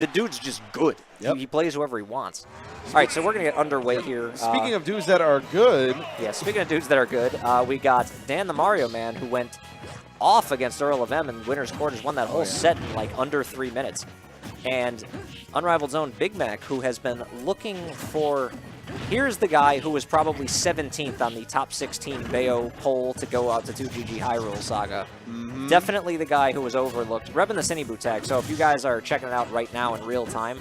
The dude's just good. Yep. He plays whoever he wants. All right, so we're going to get underway here. Speaking of dudes that are good. Yeah, speaking of dudes that are good, we got Dan the Mario Man, who went off against Earl of M in winner's quarters, won that whole set in like under 3 minutes. And Unrivaled Zone Big Mac, who has been looking for... Here's the guy who was probably 17th on the top 16 Bayo poll to go out to 2GG Hyrule Saga. Definitely the guy who was overlooked. Repping the Cinebu tag, so if you guys are checking it out right now in real time,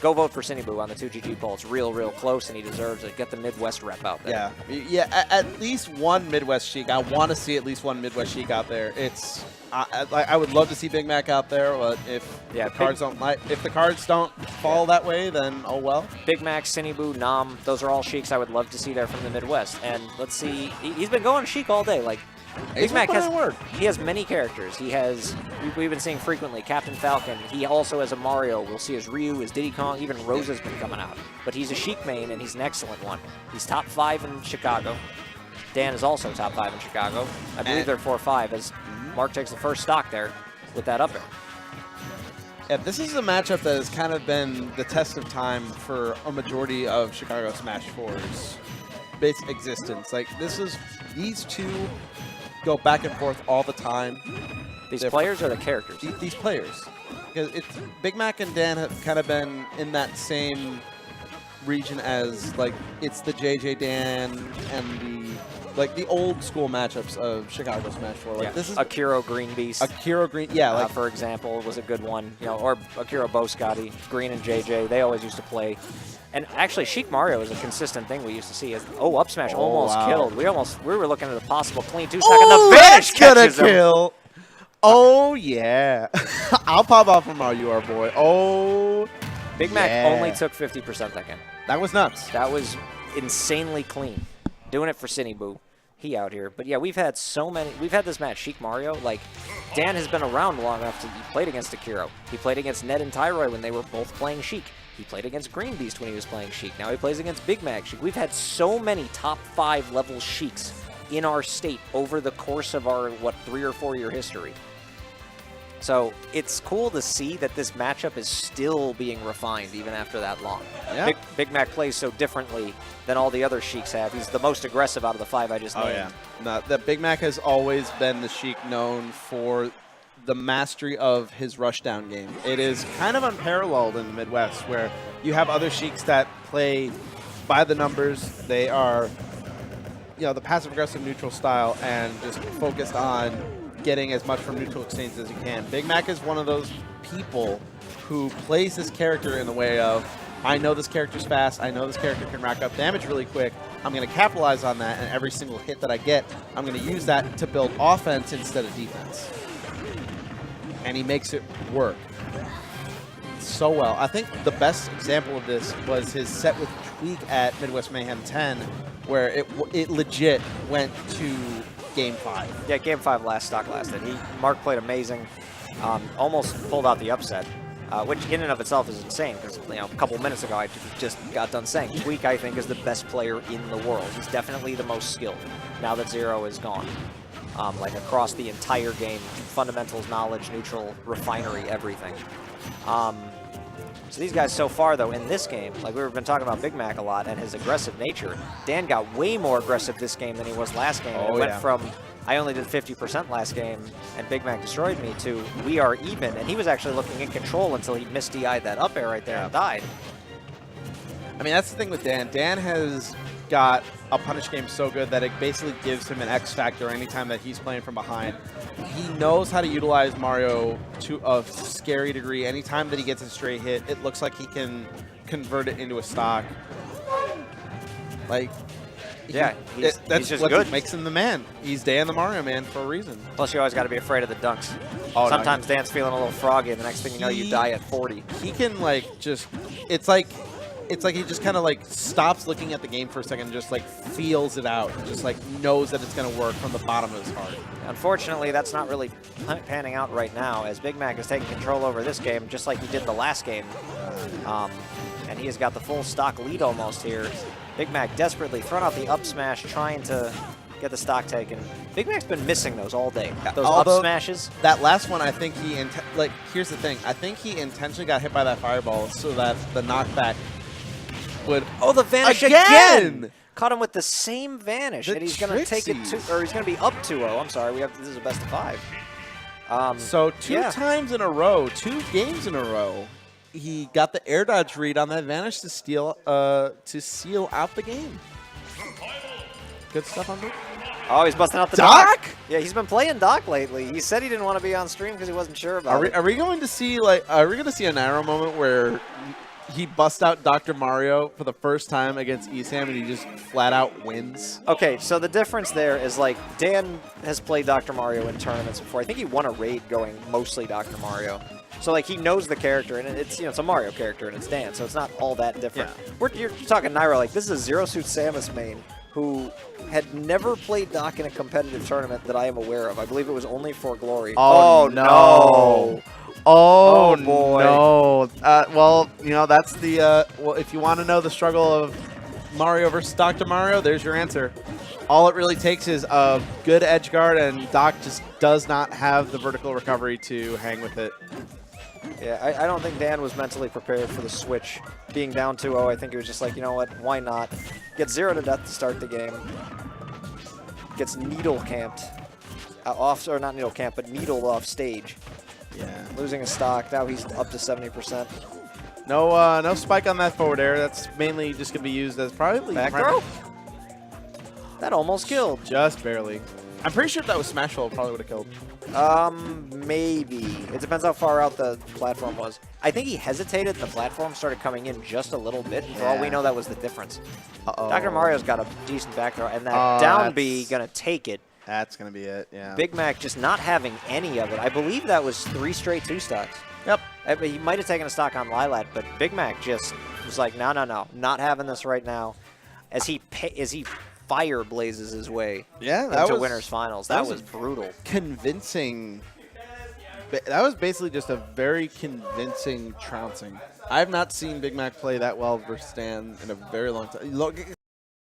go vote for Cinebu on the 2GG poll. It's real close, and he deserves it. Get the Midwest rep out there. Yeah, at least one Midwest Sheik. I want to see at least one Midwest Sheik out there. It's... I would love to see Big Mac out there, but if the cards don't fall that way, then oh well. Big Mac, Cinebu, Nam, those are all Sheiks I would love to see there from the Midwest. And let's see, he's been going Sheik all day. Like Big Mac has many characters. He has we've been seeing frequently Captain Falcon. He also has a Mario. We'll see his Ryu, his Diddy Kong, even Rosa's been coming out. But he's a Sheik main, and he's an excellent one. He's top 5 in Chicago. Dan is also top 5 in Chicago. I believe they're 4-5 as Mark takes the first stock there with that up air. Yeah, this is a matchup that has kind of been the test of time for a majority of Chicago Smash 4's basic existence. Like, these two go back and forth all the time. These players or the characters? These players. Because Big Mac and Dan have kind of been in that same region as, like, it's the JJ Dan and the old school matchups of Chicago Smash 4. Like this is Akira Green Beast. Akira Green, yeah, for example, was a good one. You know, or Akira Boscotti, Green and JJ. They always used to play. And actually, Sheik Mario is a consistent thing we used to see. Up smash almost killed. We were looking at a possible clean 2 stock, and the Vanish catches him. Kill. Oh yeah, I'll pop off from our UR boy. Oh, Big Mac only took 50% that game. That was nuts. That was insanely clean. Doing it for Cinebu. He out here. But yeah, we've had this match, Sheik Mario. Like, Dan has been around long enough to, he played against Akira. He played against Ned and Tyroy when they were both playing Sheik. He played against Green Beast when he was playing Sheik. Now he plays against Big Mac Sheik. We've had so many top 5 level Sheiks in our state over the course of our, 3 or 4 year history. So it's cool to see that this matchup is still being refined even after that long. Yeah. Big Mac plays so differently than all the other Sheiks have. He's the most aggressive out of the 5 I just named. Yeah. No, that Big Mac has always been the Sheik known for the mastery of his rushdown game. It is kind of unparalleled in the Midwest, where you have other Sheiks that play by the numbers. They are, the passive-aggressive neutral style and just focused on getting as much from neutral exchanges as you can. Big Mac is one of those people who plays this character in the way of, I know this character's fast, I know this character can rack up damage really quick, I'm going to capitalize on that, and every single hit that I get, I'm going to use that to build offense instead of defense. And he makes it work so well. I think the best example of this was his set with Tweak at Midwest Mayhem 10, where it legit went to Game 5. Yeah, Game 5 stock lasted. Mark played amazing, almost pulled out the upset, which in and of itself is insane because a couple minutes ago I just got done saying Tweak, I think, is the best player in the world. He's definitely the most skilled now that Zero is gone. Like across the entire game, fundamentals, knowledge, neutral, refinery, everything. So these guys so far, though, in this game, like we've been talking about Big Mac a lot and his aggressive nature, Dan got way more aggressive this game than he was last game. It went from, I only did 50% last game and Big Mac destroyed me, to we are even. And he was actually looking in control until he missed-DI'd that up air right there and died. I mean, that's the thing with Dan. Dan has got a punish game so good that it basically gives him an X factor anytime that he's playing from behind. He knows how to utilize Mario to a scary degree. Anytime that he gets a straight hit, it looks like he can convert it into a stock. Like, he's just what good. Makes him the man. He's Dan the Mario Man for a reason. Plus, you always got to be afraid of the dunks. Sometimes Dan's feeling a little froggy, and the next thing you know, you die at 40. He can, like, just... It's like he just kind of, like, stops looking at the game for a second and just, like, feels it out. Just, like, knows that it's going to work from the bottom of his heart. Unfortunately, that's not really panning out right now, as Big Mac is taking control over this game, just like he did the last game. And he has got the full stock lead almost here. Big Mac desperately throwing out the up smash, trying to get the stock taken. Big Mac's been missing those all day. Those Although up smashes. That last one, I think he here's the thing. I think he intentionally got hit by that fireball so that the knockback would. Oh, the vanish again! Caught him with the same vanish, and he's going to take it or he's going to be up 2-0. I'm sorry, this is a best of 5. So two times in a row, 2 games in a row, he got the air dodge read on that vanish to seal out the game. Good stuff on Big. Oh, he's busting out the Doc. Yeah, he's been playing Doc lately. He said he didn't want to be on stream because he wasn't sure about it. Are we going to see a narrow moment where he busts out Dr. Mario for the first time against Esam and he just flat out wins? Okay, so the difference there is like Dan has played Dr. Mario in tournaments before. I think he won a raid going mostly Dr. Mario. So like he knows the character and it's it's a Mario character and it's Dan, so it's not all that different. Yeah. You're talking Nairo, like this is a Zero Suit Samus main who had never played Doc in a competitive tournament that I am aware of. I believe it was only for Glory. Oh no. Oh, boy. No. Well, that's the well, if you want to know the struggle of Mario versus Dr. Mario, there's your answer. All it really takes is a good edge guard, and Doc just does not have the vertical recovery to hang with it. Yeah, I don't think Dan was mentally prepared for the switch. Being down 2-0, I think he was just like, you know what, why not? Gets 0 to death to start the game. Gets needle camped. Or not needle camped, but needled off stage. Yeah. Losing his stock. Now he's up to 70%. No spike on that forward air. That's mainly just going to be used as probably back throw. That almost killed. Just barely. I'm pretty sure if that was Smash Roll, probably would have killed. Maybe. It depends how far out the platform was. I think he hesitated. The platform started coming in just a little bit. And for all we know, that was the difference. Dr. Mario's got a decent back throw, and that down B going to take it. That's going to be it, yeah. Big Mac just not having any of it. I believe that was 3 straight 2 stocks. Yep. He might have taken a stock on Lilat, but Big Mac just was like, no, not having this right now. As he fire blazes his way into winners finals. That was brutal. Convincing. That was basically just a very convincing trouncing. I have not seen Big Mac play that well versus Dan in a very long time.